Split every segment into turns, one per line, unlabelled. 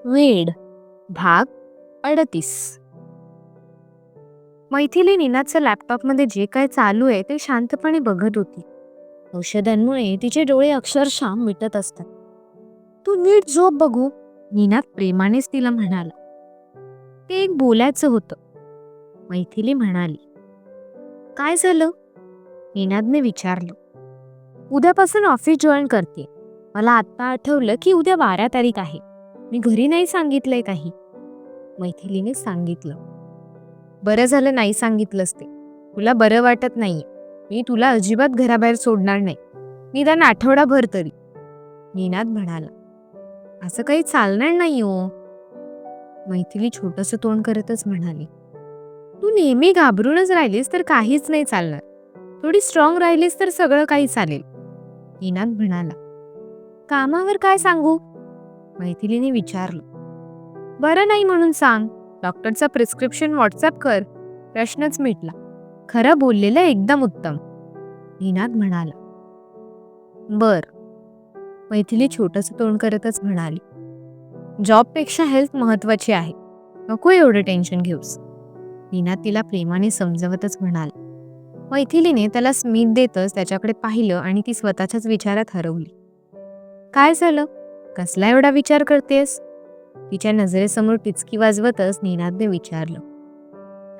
वेड भाग 38. मैथिली निनादच्या लॅपटॉपमध्ये जे काय चालू आहे ते शांतपणे बघत होती. औषधांमुळे तिचे डोळे अक्षरशः मिटत असतात. तू नीट झोप बघू, निनाद प्रेमानेच तिला म्हणाला. ते एक बोलायचं होतं, मैथिली म्हणाली. काय झालं? निनादने विचारलं. उद्यापासून ऑफिस जॉईन करते. मला आत्ता आठवलं की उद्या 12 तारीख आहे. मी घरी नाही सांगितलंय काही, मैथिलीने सांगितलं. बरं झालं नाही सांगितलंस ते. तुला बरं वाटत नाहीये. मी तुला अजिबात घराबाहेर सोडणार नाही, निदान आठवडाभर तरी, निनाद म्हणाला. असं काही चालणार नाही हो, मैथिली छोटंसं तोंड करतच म्हणाली. तू नेहमी घाबरूनच राहिलीस तर काहीच नाही चालणार. थोडी स्ट्रॉंग राहिलीस तर सगळं काही चालेल, निनाद म्हणाला. कामावर काय सांगू? मैथिलीने विचारलं. बरं नाही म्हणून सांग. डॉक्टरचा प्रिस्क्रिप्शन व्हॉट्सअप कर. प्रश्नच मिटला. खरं बोललेलं एकदम उत्तम, निनाद म्हणाला. बर, मैथिली छोटंसं तोंड करतच म्हणाली. जॉबपेक्षा हेल्थ महत्वाची आहे. नको एवढं टेन्शन घेऊस, निनाद तिला प्रेमाने समजवतच म्हणाला. मैथिलीने त्याला स्मित देतच त्याच्याकडे पाहिलं आणि ती स्वतःच्याच विचारात हरवली. काय झालं? कसला एवढा विचार करतेस? तिच्या नजरेसमोर टिचकी वाजवतच निनादने विचारलं.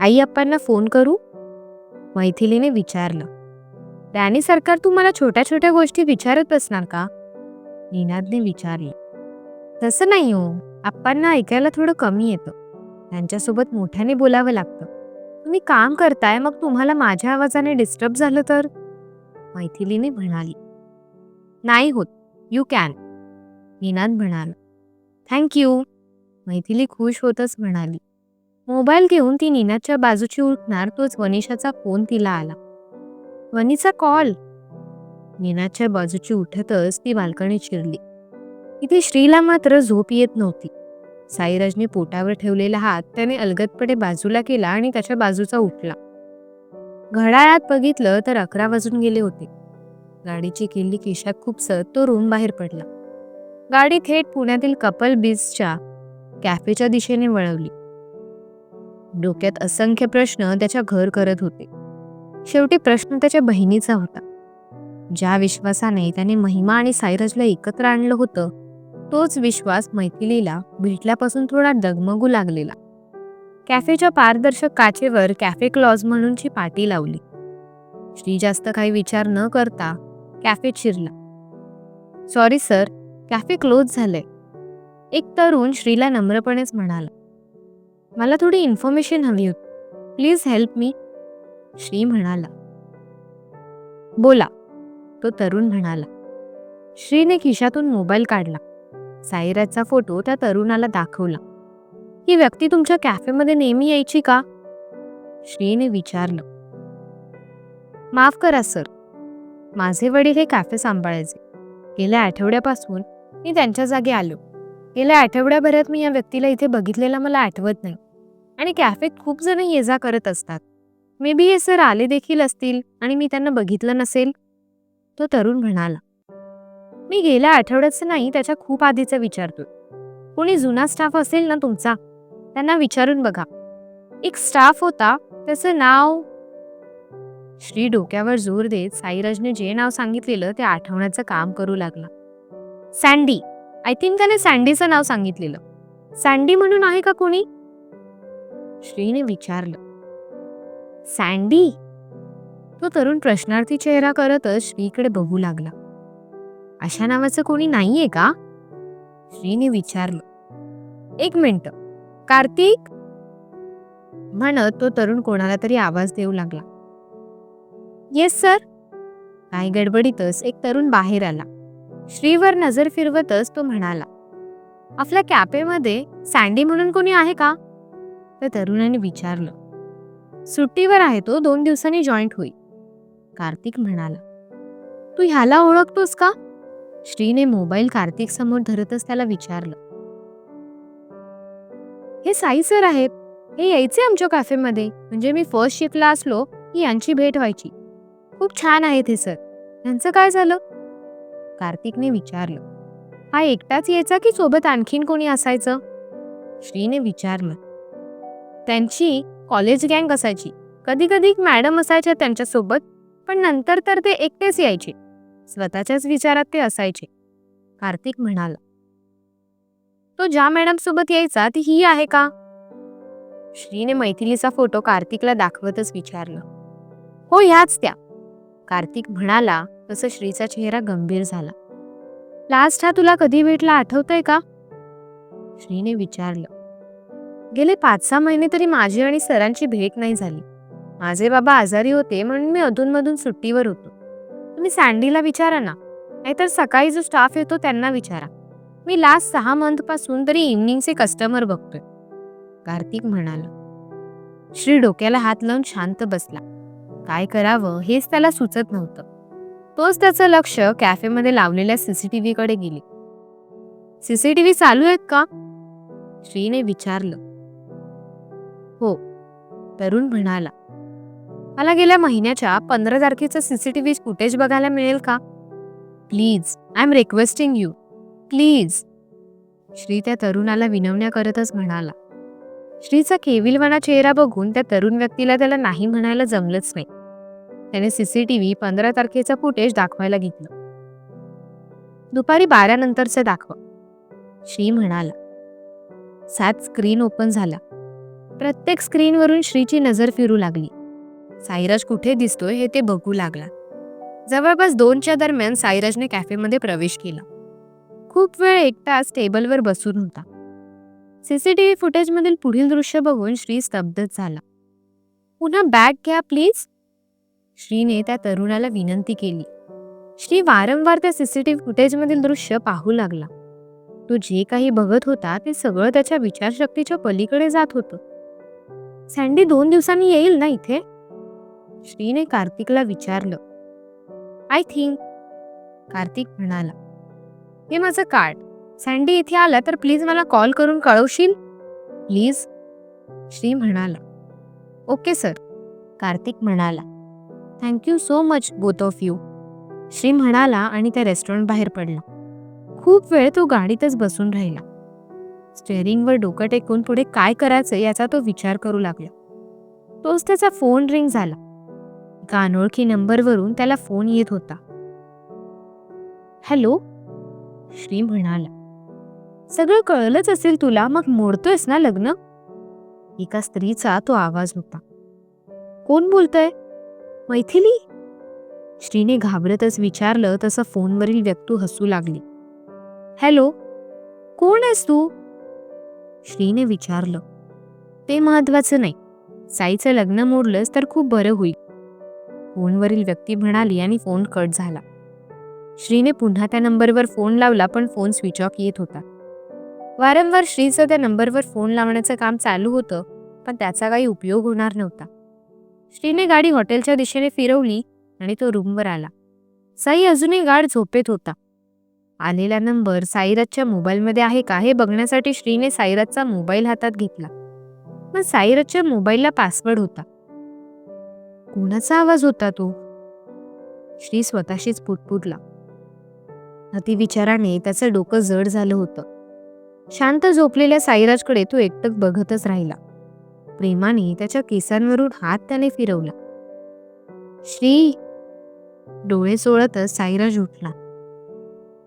आई अप्पांना फोन करू? मैथिलीने विचारलं. त्याने सरकार तू मला छोट्या छोट्या गोष्टी विचारत बसणार का? निनादने विचारलं. तसं नाही हो, अप्पांना ऐकायला थोडं कमी येतं. त्यांच्यासोबत मोठ्याने बोलावं लागतं. तुम्ही काम करताय, मग तुम्हाला माझ्या आवाजाने डिस्टर्ब झालं तर? मैथिलीने म्हणाली. नाही होत, यू कॅन, निनाद म्हणाला. थँक्यू, मैथिली खुश होतच म्हणाली. मोबाईल घेऊन ती निनादच्या बाजूची उठणार तोच वनिषाचा फोन तिला आला. वनीचा कॉल. निनादच्या बाजूची उठतच ती बाल्कनीत शिरली. इथे श्रीला मात्र झोप येत नव्हती. साईराजने पोटावर ठेवलेला हात त्याने अलगदपणे बाजूला केला आणि त्याच्या बाजूचा उठला. घड्याळात बघितलं तर 11 वाजून गेले होते. गाडीची किल्ली खिशात खुपसत तो रूम बाहेर पडला. गाडी थेट पुण्यातील कपल बीचच्या कॅफेच्या दिशेने वळवली. डोक्यात असंख्य प्रश्न त्याच्या घर करत होते. शेवटी प्रश्न त्याच्या बहिणीचा होता. ज्या विश्वासाने त्याने महिमा आणि साईराजला एकत्र आणलं होतं, तोच विश्वास मैथिलीला भेटल्यापासून थोडा डगमगू लागलेला. कॅफेच्या पारदर्शक काचेवर कॅफे क्लॉज म्हणूनची पाटी लावली. श्री जास्त काही विचार न करता कॅफेत शिरला. सॉरी सर, कॅफे क्लोज झालंय, एक तरुण श्रीला नम्रपणेच म्हणाला. मला थोडी इन्फॉर्मेशन हवी होती, प्लीज हेल्प मी, श्री म्हणाला. बोला, तो तरुण म्हणाला. श्रीने खिशातून मोबाईल काढला. साईराजचा फोटो त्या तरुणाला दाखवला. ही व्यक्ती तुमच्या कॅफेमध्ये नेहमी यायची का? श्रीने विचारलं. माफ करा सर, माझे वडील हे कॅफे सांभाळायचे. गेल्या आठवड्यापासून मी त्यांच्या जागी आलो. गेल्या आठवड्याभरात मी या व्यक्तीला इथे बघितलेला मला आठवत नाही आणि कॅफेत खूप जण ये जा करत असतात. मे बी हे सर आले देखील असतील आणि मी त्यांना बघितलं नसेल, तो तरुण म्हणाला. मी गेल्या आठवड्याचं नाही, त्याच्या खूप आधीचं विचारतोय. कोणी जुना स्टाफ असेल ना तुमचा, त्यांना विचारून बघा. एक स्टाफ होता, त्याचं नाव. श्री डोक्यावर जोर देत साईराजने जे नाव सांगितलेलं ते आठवण्याचं काम करू लागला. सँडी, आय थिंक त्याने सँडीचं नाव सांगितलेलं. सँडी म्हणून आहे का कोणी? श्रीने विचारलं. सँडी? तो तरुण प्रश्नार्थी चेहरा करतच श्रीकडे बघू लागला. अशा नावाचं कोणी नाहीये का? श्रीने विचारलं. एक मिनिट, कार्तिक म्हणत तो तरुण कोणाला तरी आवाज देऊ लागला. Yes sir. काही गडबडीतच एक तरुण बाहेर आला. श्रीवर नजर फिरवतच तो म्हणाला. आपल्या कॅफेमध्ये सँडी म्हणून कोणी आहे का? त्या तरुणाने विचारलं. सुट्टीवर आहे तो, 2 दिवसांनी जॉईंट होईल, कार्तिक म्हणाला. तू ह्याला ओळखतोस का? श्रीने मोबाईल कार्तिक समोर धरतच त्याला विचारलं. हे साई सर आहेत, हे यायचे आमच्या कॅफेमध्ये, म्हणजे मी फर्स्ट शिफ्टला असलो की यांची भेट व्हायची. खूप छान आहेत हे सर. त्यांचं काय झालं? कार्तिकने विचारलं. हा एकटाच यायचा की सोबत आणखीन कोणी असायचं? श्रीने विचारलं. त्यांची कॉलेज गँग असायची. कधी कधी मॅडम असायच्या त्यांच्यासोबत, पण नंतर तर ते एकटेच यायचे. स्वतःच्याच विचारात ते असायचे, कार्तिक म्हणाला. तो ज्या मॅडम सोबत यायचा ती ही आहे का? श्रीने मैथिलीचा फोटो कार्तिकला दाखवतच विचारलं. हो, ह्याच त्या, कार्तिक म्हणाला. तसं श्रीचा चेहरा गंभीर झाला. लास्ट हा तुला कधी भेटला आठवतंय का? श्रीने विचारलं. गेले 5-6 महिने तरी माझी आणि सरांची भेट नाही झाली. माझे बाबा आजारी होते म्हणून मी अधूनमधून सुट्टीवर होतो. तुम्ही सँडीला विचारा ना, नाहीतर सकाळी जो स्टाफ येतो त्यांना विचारा. मी लास्ट 6 मंथ पासून तरी इव्हनिंगचे कस्टमर बघतोय, कार्तिक म्हणाला. श्री डोक्याला हात लावून शांत बसला. काय करावं हेच त्याला सुचत नव्हतं. तोच त्याचं लक्ष कॅफेमध्ये लावलेल्या सीसीटीव्ही कडे गेले. सीसीटीव्ही चालू आहेत का? श्रीने विचारलं. हो, तरुण म्हणाला. मला गेल्या महिन्याच्या 15 तारखेचं सीसीटीव्ही फुटेज बघायला मिळेल का? Please, I am requesting you, please. Shri त्या तरुणाला विनवण्या करतच म्हणाला. श्रीचा केविलवाणा चेहरा बघून त्या तरुण व्यक्तीला त्याला नाही म्हणायला जमलंच नाही. त्याने सीसीटीव्ही 15 तारखेचा फुटेज दाखवायला घेतलं. दुपारी 12 नंतरचं दाखवा, श्री म्हणाला. 7 स्क्रीन ओपन झाला. प्रत्येक स्क्रीनवरून श्रीची नजर फिरू लागली. साईराज कुठे दिसतोय हे ते बघू लागला. जवळपास 2च्या दरम्यान साईराजने कॅफेमध्ये प्रवेश केला. खूप वेळ एकटाच टेबलवर बसून होता. सीसीटीव्ही फुटेजमधील पुढील दृश्य बघून श्री स्तब्धच झाला. पुन्हा बॅग घ्या प्लीज, श्रीने त्या तरुणाला विनंती केली. श्री वारंवार त्या सीसीटीव्ही फुटेजमधील दृश्य पाहू लागला. तो जे काही बघत होता ते सगळं त्याच्या विचारशक्तीच्या पलीकडे जात होतं. सँडी 2 दिवसांनी येईल ना इथे? श्रीने कार्तिकला विचारलं. आय थिंक, कार्तिक म्हणाला. हे माझं कार्ड, सँडी इथे आला तर प्लीज मला कॉल करून कळवशील, प्लीज, श्री म्हणाला. ओके सर, कार्तिक म्हणाला. Thank you so much both of you, Shri म्हणाला आणि त्या रेस्टॉरंट बाहेर पडला. खूप वेळ तो गाडीतच बसून राहिला. स्टेअरिंगवर डोकं टेकून पुढे काय करायचं याचा तो विचार करू लागला. तोच त्याचा फोन रिंग झाला. एका अनोळखी नंबरवरून त्याला फोन येत होता. हॅलो, श्री म्हणाला. सगळं कळलंच असेल तुला, मग मोडतोयस ना लग्न? एका स्त्रीचा तो आवाज होता. कोण बोलतय? मैथिली, श्रीने घाबरतच विचारलं. तसं फोनवरील व्यक्ती हसू लागली. हॅलो, कोण आहेस तू? श्रीने विचारलं. ते महत्वाचं नाही, साईचं लग्न मोडलंस तर खूप बरं होईल, फोनवरील व्यक्ती म्हणाली आणि फोन कट झाला. श्रीने पुन्हा त्या नंबरवर फोन लावला पण फोन स्विच ऑफ येत होता. वारंवार श्रीचं त्या नंबरवर फोन लावण्याचं काम चालू होतं, पण त्याचा काही उपयोग होणार नव्हता. श्रीने गाडी हॉटेलच्या दिशेने फिरवली आणि तो रूमवर आला. साई अजूनही गाढ झोपेत होता. आलेला नंबर साईराजच्या मोबाईलमध्ये आहे का हे बघण्यासाठी श्रीने साईराजचा मोबाईल हातात घेतला. पण साईराजच्या मोबाईलला पासवर्ड होता. कोणाचा आवाज होता तो? श्री स्वतःशीच पुटपुटला. अतिविचाराने त्याचं डोकं जड झालं होतं. शांत झोपलेल्या साईराजकडे तो एकटक बघतच राहिला. प्रेमाने त्याच्या केसांवरून हात त्याने फिरवला. श्री, डोळे चोळतच साईराज उठला.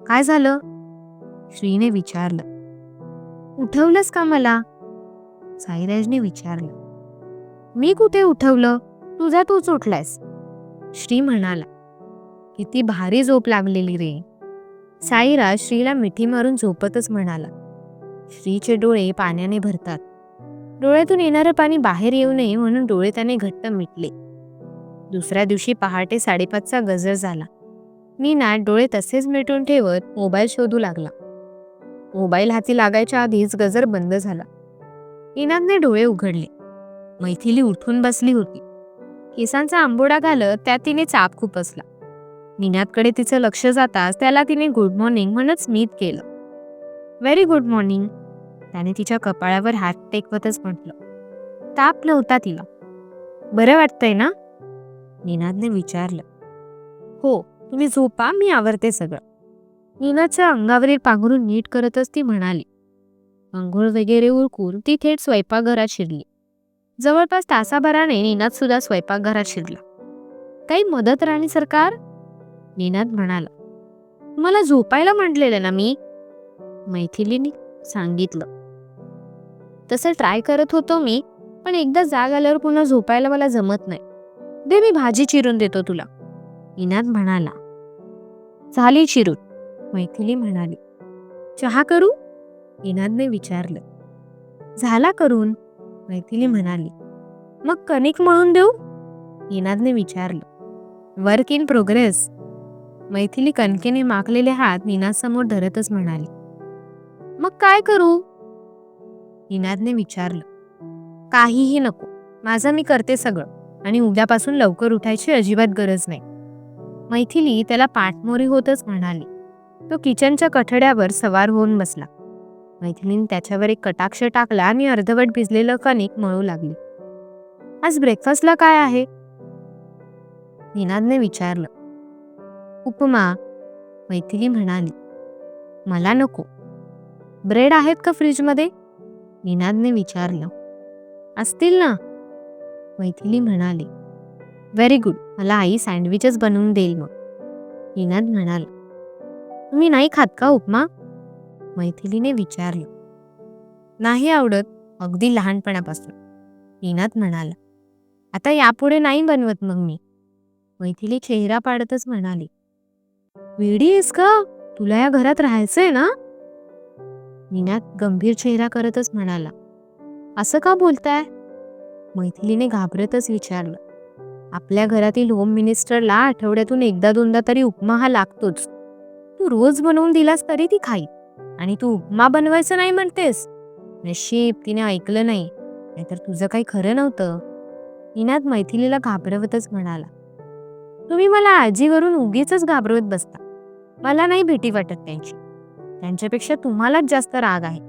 काय झालं? श्रीने विचारलं. उठवलंस का मला? साईराजने विचारलं. मी कुठे उठवलं? तुझा तूच उठलायस, श्री म्हणाला. किती भारी झोप लागलेली रे. साईराज श्रीला मिठी मारून झोपतच म्हणाला. श्रीचे डोळे पाण्याने भरतात. डोळ्यातून येणारं पाणी बाहेर येऊ नये म्हणून डोळे त्याने घट्ट मिटले. दुसऱ्या दिवशी पहाटे 5:30चा गजर झाला. निनाद डोळे तसेच मिटून ठेवत मोबाईल शोधू लागला. मोबाईल हाती लागायच्या आधीच गजर बंद झाला. निनादने डोळे उघडले. मैथिली उठून बसली होती. केसांचा आंबोडा घालत त्यात तिने चाप खुपसला. निनादकडे तिचं लक्ष जाताच त्याला तिने गुड मॉर्निंग म्हणत स्मित केलं. व्हेरी गुड मॉर्निंग, त्याने तिच्या कपाळावर हात टेकवतच म्हटलं. ताप नव्हता तिला. बरं वाटतंय ना? निनादने विचारलं. हो, तुम्ही झोपा, मी आवरते सगळं. नीनाच्या अंगावरील पांघरून नीट करतच ती म्हणाली. अंघोळ वगैरे उरकून ती थेट स्वयंपाकघरात शिरली. जवळपास तासाभराने नीनाद सुद्धा स्वयंपाकघरात शिरला. काही मदत राणी सरकार? नीनाद म्हणाला. मला झोपायला म्हटलेलं ना मी, मैथिलीने सांगितलं. तसं ट्राय करत होतो मी, पण एकदा जाग आल्यावर पुन्हा झोपायला मला जमत नाही. दे, मी भाजी चिरून देतो तुला, नीनाद म्हणाला. झाली चिरून, मैथिली म्हणाली. चहा करू? नीनादने विचारलं. झाला करून, मैथिली म्हणाली. मग कणिक मळून देऊ? नीनादने विचारलं. वर्क इन प्रोग्रेस, मैथिली कणकेने माखलेले हात नीनादसमोर धरतच म्हणाली. मग काय करू? नीनादने विचारलं. काहीही नको, माझं मी करते सगळं, आणि उद्यापासून लवकर उठायची अजिबात गरज नाही, मैथिली त्याला पाठमोरी होतच म्हणाली. तो किचनच्या कठड्यावर सवार होऊन बसला. मैथिलीने त्याच्यावर एक कटाक्ष टाकला आणि अर्धवट भिजलेलं कणिक मळू लागली. आज ब्रेकफास्टला काय आहे? नीनादने विचारलं. उपमा, मैथिली म्हणाली. मला नको. ब्रेड आहेत का फ्रीजमध्ये? नीनादने विचारलं. असतील ना, मैथिली म्हणाली. व्हेरी गुड, मला आई सँडविचच बनवून देईल मग, नीनाद म्हणाला. तुम्ही नाही खात का उपमा? मैथिलीने विचारलं. नाही आवडत, अगदी लहानपणापासून, नीनाद म्हणाला. आता यापुढे नाही बनवत मग मी, मैथिली चेहरा पाडतच म्हणाली. वेडी आहेस का? तुला या घरात राहायचंय ना? नीनाद गंभीर चेहरा करतच म्हणाला. असं का बोलताय? मैथिलीने घाबरतच विचारलं. आपल्या घरातील होम मिनिस्टरला आठवड्यातून एकदा दोनदा तरी उपमा हा लागतोच. तू रोज बनवून दिलास तरी ती खाई, आणि तू उपमा बनवायचं नाही म्हणतेस? नशीब तिने ऐकलं नाही, नाहीतर तुझं काही खरं नव्हतं, नीनाद मैथिलीला घाबरवतच म्हणाला. तुम्ही मला आजीवरून उगीच घाबरवत बसता. मला नाही भीती वाटत त्यांची. त्यांच्यापेक्षा तुम्हालाच जास्त राग आहे.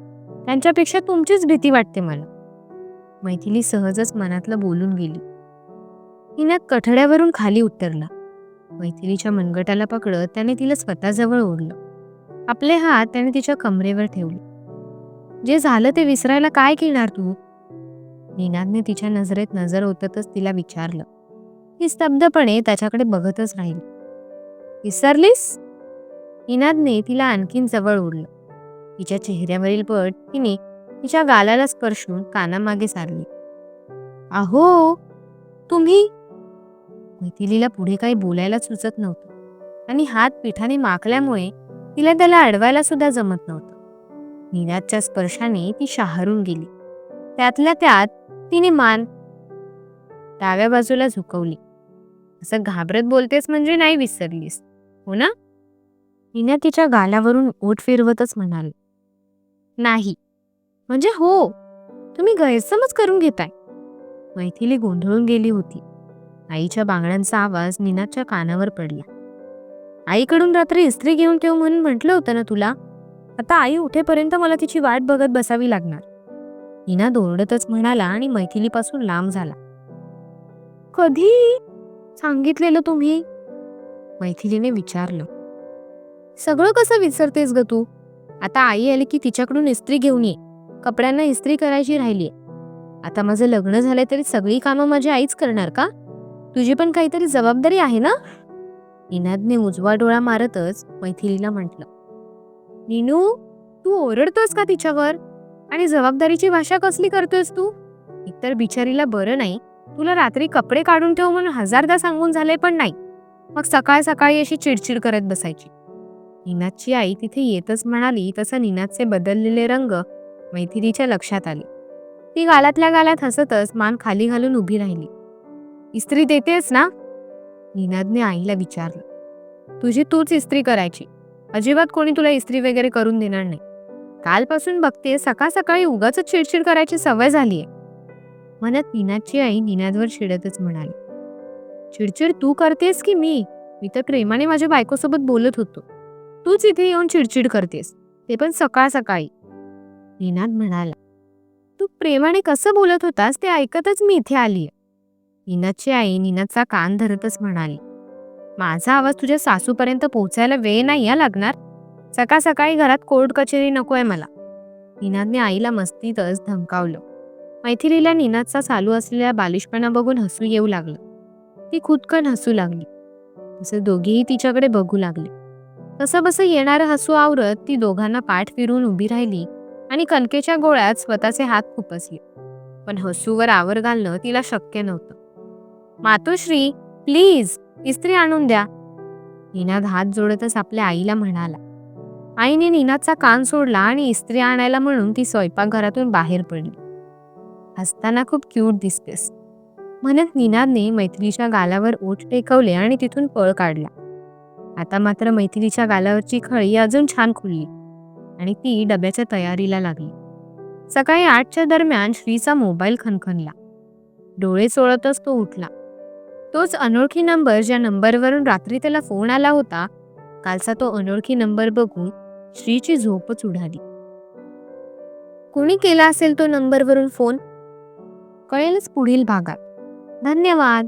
त्यांच्यापेक्षा तुमचीच भीती वाटते मला, मैथिली सहजच मनातलं बोलून गेली. नीनाद कठड्यावरून खाली उतरला. मैथिलीच्या मनगटाला पकडत त्याने तिला स्वतःजवळ ओढलं. आपले हात त्याने तिच्या कमरेवर ठेवले. जे झालं ते विसरायला काय केणार तू? नीनादने तिच्या नजरेत नजर ओततच तिला विचारलं. ती स्तब्धपणे त्याच्याकडे बघतच राहिली. विसरलीस? नीनादने तिला आणखीन जवळ ओढलं. तिच्या चेहऱ्यावरील पट तिने तिच्या गालाला स्पर्शून कानामागे सारली. अहो, तुम्ही, मैथिलीला पुढे काही बोलायला सुचत नव्हतं, आणि हात पिठाने माखल्यामुळे तिला त्याला अडवायला सुद्धा जमत नव्हतं. नीनादच्या स्पर्शाने ती शहारून गेली. त्यातल्या त्यात तिने मान डाव्या बाजूला झुकवली. असं घाबरत बोलतेस म्हणजे नाही विसरलीस, हो ना? नीनाद तिच्या गालावरून ओठ फिरवतच म्हणाली. नाही म्हणजे हो, तुम्ही गैरसमज करून घेताय. मैथिली गोंधळून गेली होती. आईच्या बांगड्यांचा आवाज नीनादच्या कानावर पडला. आईकडून रात्री इस्त्री घेऊन ठेव म्हणून म्हटलं होतं ना तुला. आता आई उठेपर्यंत मला तिची वाट बघत बसावी लागणार, नीनाद ओरडतच म्हणाला आणि मैथिलीपासून लांब झाला. कधी सांगितलेलं तुम्ही? मैथिलीने विचारलं. सगळं कसं विसरतेस ग तू? आता आई आली की तिच्याकडून इस्त्री घेऊन ये. कपड्यांना इस्त्री करायची राहिलीये. आता माझं लग्न झालंय तरी सगळी कामं माझी आईच करणार का? तुझी पण काहीतरी जबाबदारी आहे ना? नीनादने उजवा डोळा मारतच मैथिलीला म्हटलं. नीनू, तू ओरडतोस का तिच्यावर? आणि जबाबदारीची भाषा कसली करतोयस तू? एकतर बिचारीला बरं नाही, तुला रात्री कपडे काढून ठेव म्हणून हजारदा सांगून झाले पण नाही, मग सकाळ सकाळी अशी चिडचिड करत बसायची. नीनादची आई तिथे येतच म्हणाली तसं नीनादचे बदललेले रंग मैथिलीच्या लक्षात आले. ती गालातल्या गालात हसतच मान खाली घालून उभी राहिली. इस्त्री देतेस ना? नीनादने आईला विचारलं. तुझी तूच इस्त्री करायची, अजिबात कोणी तुला इस्त्री वगैरे करून देणार नाही. कालपासून बघते सकाळ सकाळी उगाच चिडचिड करायची सवय झालीये, म्हणत नीनादची आई नीनादवर चिडतच म्हणाली. चिडचिड तू करतेस की मी? मी तर प्रेमाने माझ्या बायकोसोबत बोलत होतो, तूच इथे येऊन चिडचिड करतेस, ते पण सकाळ सकाळी, नीनाद म्हणाला. तू प्रेमाने कसं बोलत होतास ते ऐकतच मी इथे आलीये, नीनादची आई नीनादचा कान धरतच म्हणाली. माझा आवाज तुझ्या सासूपर्यंत पोहोचायला वेळ नाही लागणार. सकाळ सकाळी घरात कोर्ट कचेरी नकोय मला. निनादने आईला मस्तीतच धमकावलं. मैथिलीला निनादचा चालू असलेला बालिशपणा बघून हसू येऊ लागलं. ती खुदकन हसू लागली. तसे दोघेही तिच्याकडे बघू लागले. कसं बसं येणारं हसू आवरत ती दोघांना पाठ फिरून उभी राहिली आणि कणकेच्या गोळ्यात स्वतःचे हात खुपसले. पण हसूवर आवर घालणं तिला शक्य नव्हतं. मातोश्री, प्लीज इस्त्री आणून द्या. निनाद हात जोडतच आपल्या आईला म्हणाला. आईने निनादचा कान सोडला आणि इस्त्री आणायला म्हणून ती स्वयंपाकघरातून बाहेर पडली. हसताना खूप क्यूट दिसतेस, म्हणत निनादने मैथिलीच्या गालावर ओठ टेकवले आणि तिथून पळ काढला. आता मात्र मैथिलीच्या गालावरची खळी अजून छान खुलली आणि ती डब्याच्या तयारीला लागली. सकाळी 8च्या दरम्यान श्रीचा मोबाईल खणखणला. डोळे चोळतच तो उठला. तोच अनोळखी नंबर, ज्या नंबरवरून रात्री त्याला फोन आला होता. कालचा तो अनोळखी नंबर बघून श्रीची झोपच उडाली. कुणी केला असेल तो नंबरवरून फोन? कळेलच पुढील भागात. धन्यवाद.